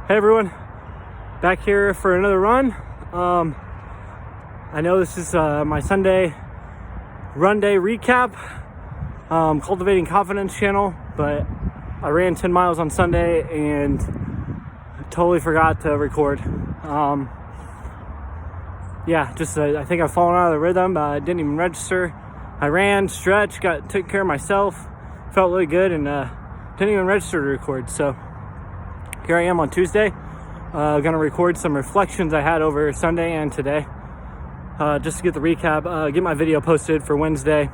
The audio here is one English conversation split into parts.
Hey everyone, back here for another run. I know this is my Sunday run day recap, Cultivating Confidence channel, but I ran 10 miles on Sunday and totally forgot to record. I think I've fallen out of the rhythm. I didn't even register. I ran, stretched, took care of myself, felt really good, and didn't even register to record. So here I am on Tuesday, gonna record some reflections I had over Sunday and today, just to get the recap, get my video posted for Wednesday.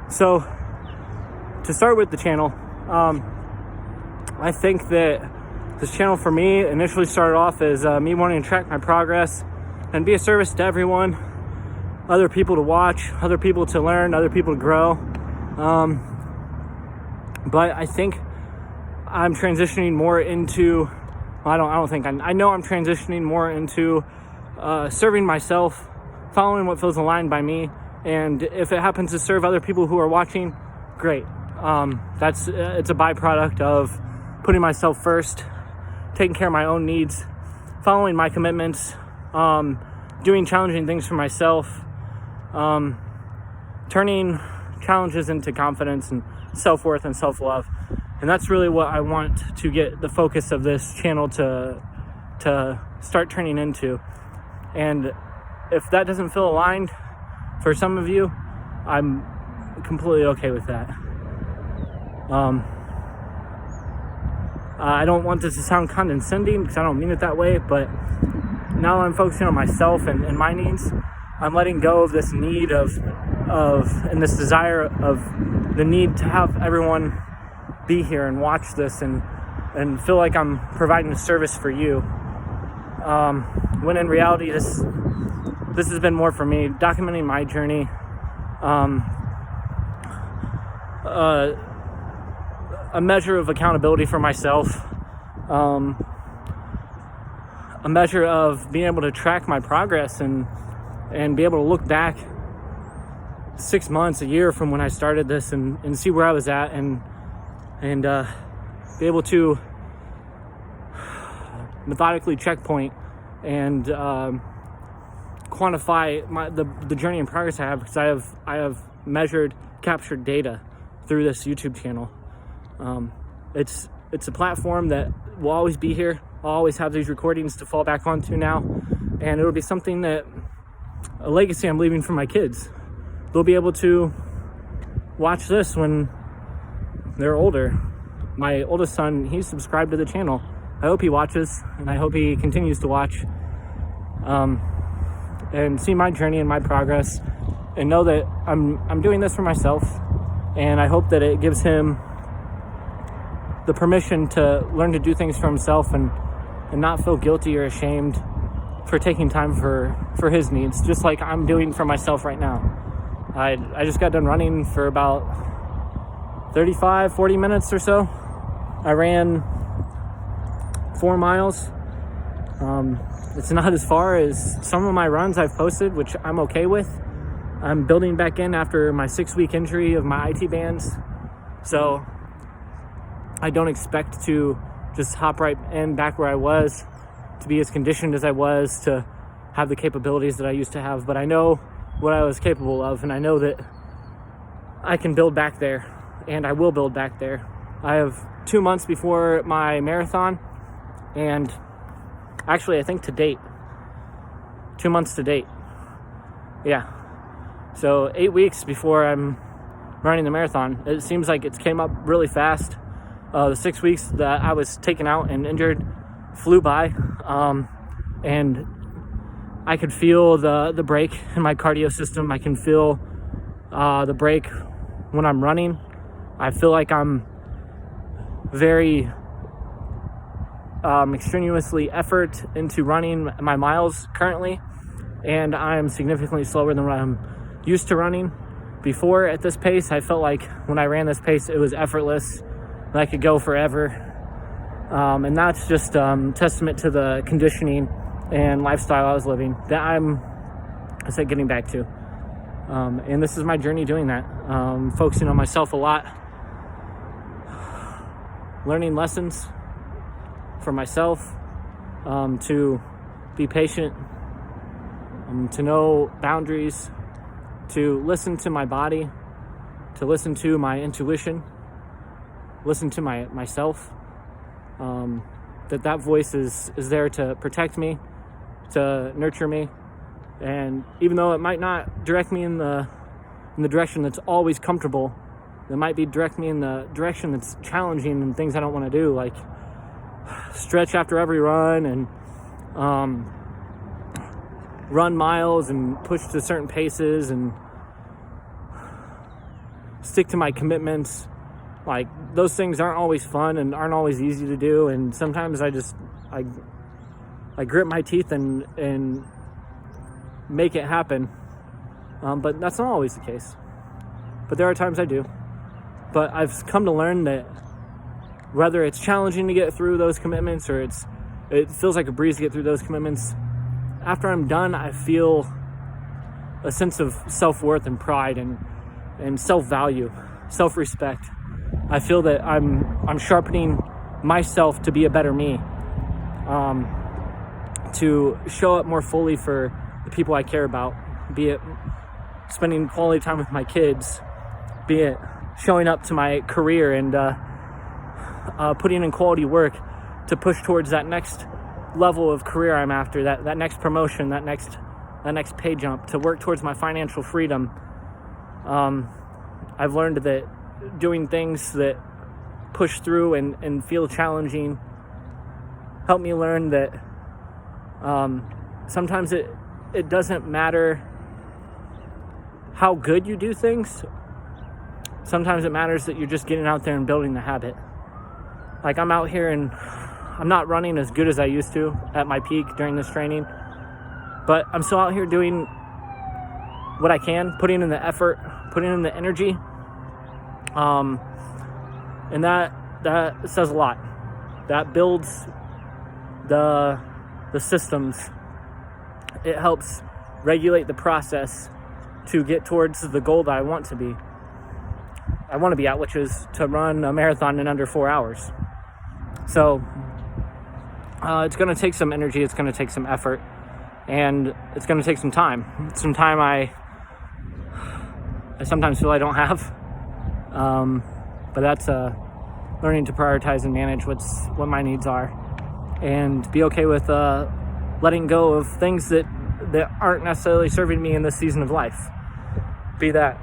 So to start with the channel, I think that this channel for me initially started off as me wanting to track my progress and be a service to everyone, other people to watch, other people to learn, other people to grow. But I think I'm transitioning more into, I know I'm transitioning more into serving myself, following what feels aligned by me. And if it happens to serve other people who are watching, great. It's a byproduct of putting myself first, taking care of my own needs, following my commitments, doing challenging things for myself, turning challenges into confidence and self-worth and self-love. And that's really what I want to get the focus of this channel to start turning into. And if that doesn't feel aligned for some of you, I'm completely okay with that. I don't want this to sound condescending because I don't mean it that way, but now that I'm focusing on myself and my needs, I'm letting go of this need and this desire of the need to have everyone be here and watch this and feel like I'm providing a service for you. When in reality, this has been more for me, documenting my journey, a measure of accountability for myself, a measure of being able to track my progress and be able to look back 6 months, a year from when I started this and see where I was at and be able to methodically checkpoint and quantify the journey and progress I have, because I have measured, captured data through this YouTube channel. It's a platform that will always be here. I'll always have these recordings to fall back onto now, and it'll be something a legacy I'm leaving for my kids. They'll be able to watch this when they're older. My oldest son, he's subscribed to the channel. I hope he watches, and I hope he continues to watch, and see my journey and my progress, and know that I'm doing this for myself. And I hope that it gives him the permission to learn to do things for himself and not feel guilty or ashamed for taking time for his needs, just like I'm doing for myself right now. I just got done running for about 35-40 minutes or so. I ran 4 miles. It's not as far as some of my runs I've posted, which I'm okay with. I'm building back in after my 6-week injury of my IT bands, so I don't expect to just hop right in back where I was, to be as conditioned as I was, to have the capabilities that I used to have. But I know what I was capable of, and I know that I can build back there, and I will build back there. I have 2 months before my marathon, and actually I think to date, 2 months to date. Yeah. So 8 weeks before I'm running the marathon. It seems like it came up really fast. The 6 weeks that I was taken out and injured flew by, and I could feel the break in my cardio system. I can feel the break when I'm running. I feel like I'm very extraneously effort into running my miles currently, and I'm significantly slower than what I'm used to running. Before, at this pace, I felt like when I ran this pace, it was effortless, and I could go forever. And that's just testament to the conditioning and lifestyle I was living that I'm getting back to. And this is my journey doing that, focusing on myself a lot, learning lessons, for myself, to be patient, to know boundaries, to listen to my body, to listen to my intuition, listen to myself. That voice is there to protect me, to nurture me, and even though it might not direct me in the direction that's always comfortable, it might be direct me in the direction that's challenging and things I don't want to do, like stretch after every run and run miles and push to certain paces and stick to my commitments. Like, those things aren't always fun and aren't always easy to do, and sometimes I grit my teeth and make it happen, but that's not always the case. But there are times I do. But I've come to learn that whether it's challenging to get through those commitments or it feels like a breeze to get through those commitments, after I'm done, I feel a sense of self-worth and pride and self-value, self-respect. I feel that I'm sharpening myself to be a better me, to show up more fully for the people I care about, be it spending quality time with my kids, be it showing up to my career and putting in quality work to push towards that next level of career I'm after, that next promotion, that next pay jump, to work towards my financial freedom. I've learned that doing things that push through and feel challenging help me learn that sometimes it doesn't matter how good you do things. Sometimes it matters that you're just getting out there and building the habit. Like, I'm out here and I'm not running as good as I used to at my peak during this training, but I'm still out here doing what I can, putting in the effort, putting in the energy. And that says a lot. That builds the systems. It helps regulate the process to get towards the goal that I want to be at, which is to run a marathon in under 4 hours. So it's going to take some energy, it's going to take some effort, and it's going to take some time. Some time I sometimes feel I don't have. But that's learning to prioritize and manage what my needs are, and be okay with letting go of things that aren't necessarily serving me in this season of life. Be that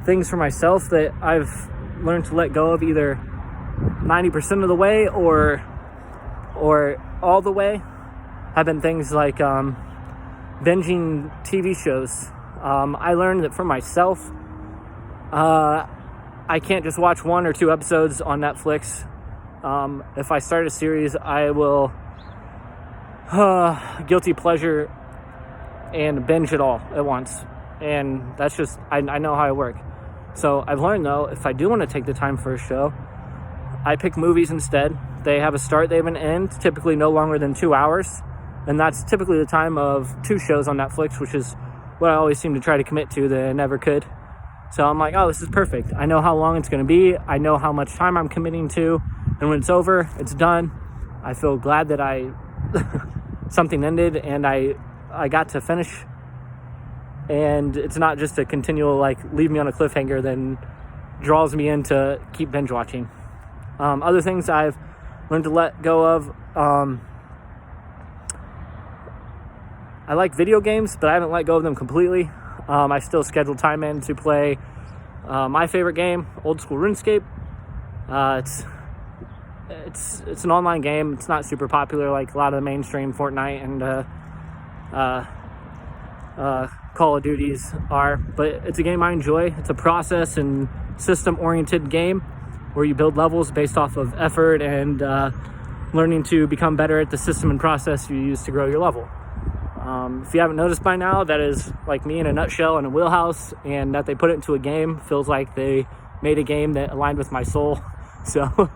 things for myself that I've learned to let go of either 90% of the way or all the way, have been things like binging TV shows. I learned that for myself, I can't just watch 1 or 2 episodes on Netflix. If I start a series, I will guilty pleasure and binge it all at once. And that's just, I know how I work. So I've learned, though, if I do want to take the time for a show, I pick movies instead. They have a start, they have an end, typically no longer than 2 hours. And that's typically the time of 2 shows on Netflix, which is what I always seem to try to commit to that I never could. So I'm like, oh, this is perfect. I know how long it's going to be. I know how much time I'm committing to. And when it's over, it's done. I feel glad that something ended and I got to finish. And it's not just a continual, leave me on a cliffhanger, then draws me in to keep binge watching. Other things I've learned to let go of. I like video games, but I haven't let go of them completely. I still schedule time in to play my favorite game, old school RuneScape. It's an online game. It's not super popular like a lot of the mainstream Fortnite and Call of Duties are, but it's a game I enjoy. It's a process and system-oriented game where you build levels based off of effort and learning to become better at the system and process you use to grow your level. If you haven't noticed by now, that is like me in a nutshell in a wheelhouse, and that they put it into a game feels like they made a game that aligned with my soul. So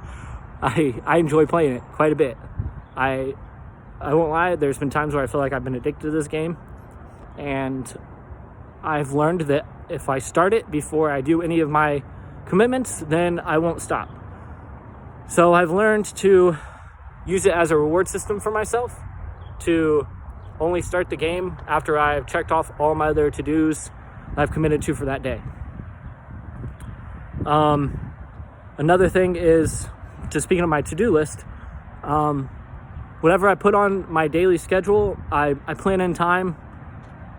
I enjoy playing it quite a bit. I won't lie, there's been times where I feel like I've been addicted to this game, and I've learned that if I start it before I do any of my commitments, then I won't stop. So I've learned to use it as a reward system for myself, to only start the game after I've checked off all my other to-dos I've committed to for that day. Another thing is, just speaking of my to-do list, whatever I put on my daily schedule, I plan in time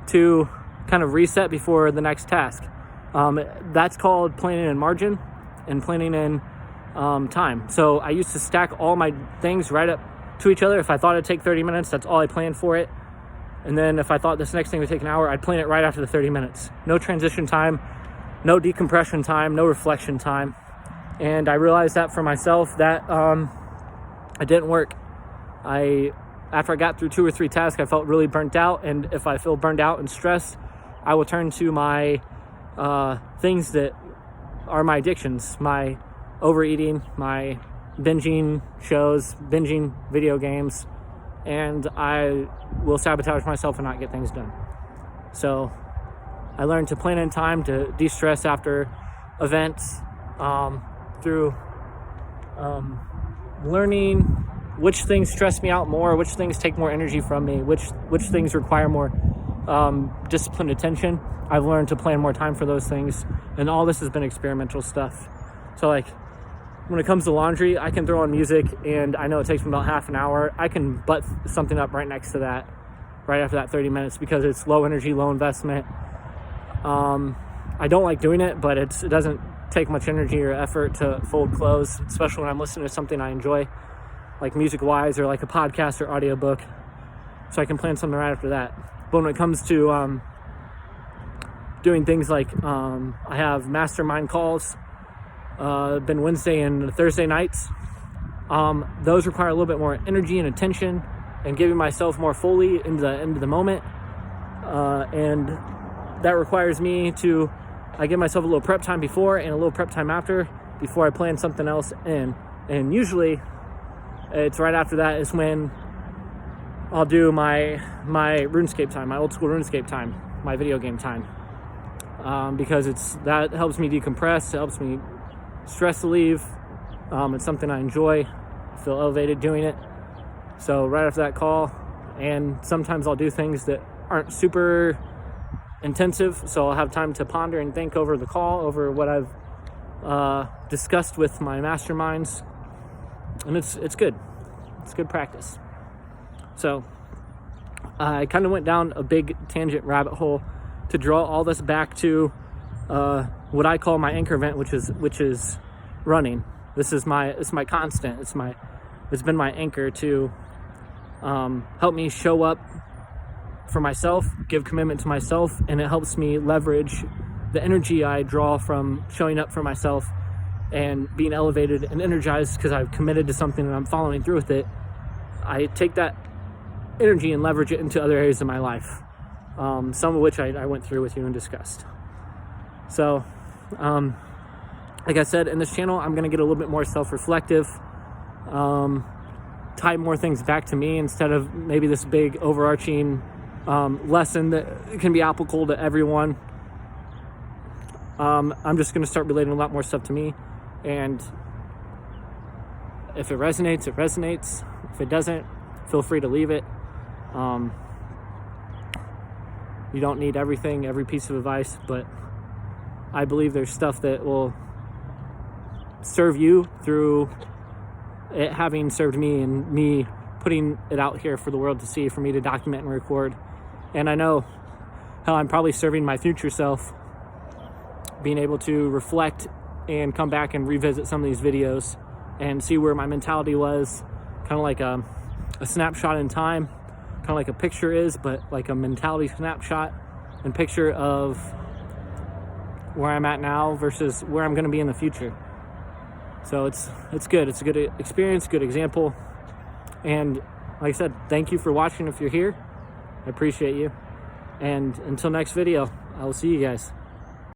to kind of reset before the next task. That's called planning in margin and planning in time. So I used to stack all my things right up to each other. If I thought it'd take 30 minutes, that's all I planned for it. And then if I thought this next thing would take an hour, I'd plan it right after the 30 minutes. No transition time, no decompression time, no reflection time. And I realized that for myself, that it didn't work. After I got through 2 or 3 tasks, I felt really burnt out. And if I feel burned out and stressed, I will turn to my things that are my addictions, my overeating, my binging shows, binging video games, and I will sabotage myself and not get things done. So I learned to plan in time to de-stress after events through learning which things stress me out more, which things take more energy from me, which things require more disciplined attention. I've learned to plan more time for those things, and all this has been experimental stuff. So like when it comes to laundry, I can throw on music, and I know it takes me about half an hour. I can butt something up right next to that, right after that 30 minutes, because it's low energy, low investment. I don't like doing it, but it doesn't take much energy or effort to fold clothes, especially when I'm listening to something I enjoy, like music-wise, or like a podcast or audiobook. So I can plan something right after that. But when it comes to doing things like I have mastermind calls, been Wednesday and Thursday nights. Those require a little bit more energy and attention and giving myself more fully into the moment. And that requires me to, I give myself a little prep time before and a little prep time after before I plan something else in. And usually it's right after that is when I'll do my RuneScape time, my old school RuneScape time, my video game time. Because that helps me decompress, it helps me stress relieve. It's something I enjoy. I feel elevated doing it. So right after that call, and sometimes I'll do things that aren't super intensive, so I'll have time to ponder and think over the call, over what I've discussed with my masterminds, and it's good. It's good practice. So I kind of went down a big tangent rabbit hole to draw all this back to what I call my anchor event, which is running. This is my constant. It's been my anchor to help me show up for myself, give commitment to myself, and it helps me leverage the energy I draw from showing up for myself and being elevated and energized because I've committed to something and I'm following through with it. I take that energy and leverage it into other areas of my life, some of which I went through with you and discussed. So, like I said, in this channel, I'm going to get a little bit more self-reflective, tie more things back to me instead of maybe this big overarching lesson that can be applicable to everyone. I'm just going to start relating a lot more stuff to me, and if it resonates, it resonates. If it doesn't, feel free to leave it. You don't need every piece of advice, but I believe there's stuff that will serve you through it having served me and me putting it out here for the world to see, for me to document and record. And I know how I'm probably serving my future self, being able to reflect and come back and revisit some of these videos and see where my mentality was, kind of like a snapshot in time, kind of like a picture is, but like a mentality snapshot and picture of where I'm at now versus where I'm going to be in the future. So it's good. It's a good experience, good example. And like I said, thank you for watching if you're here. I appreciate you. And until next video, I will see you guys.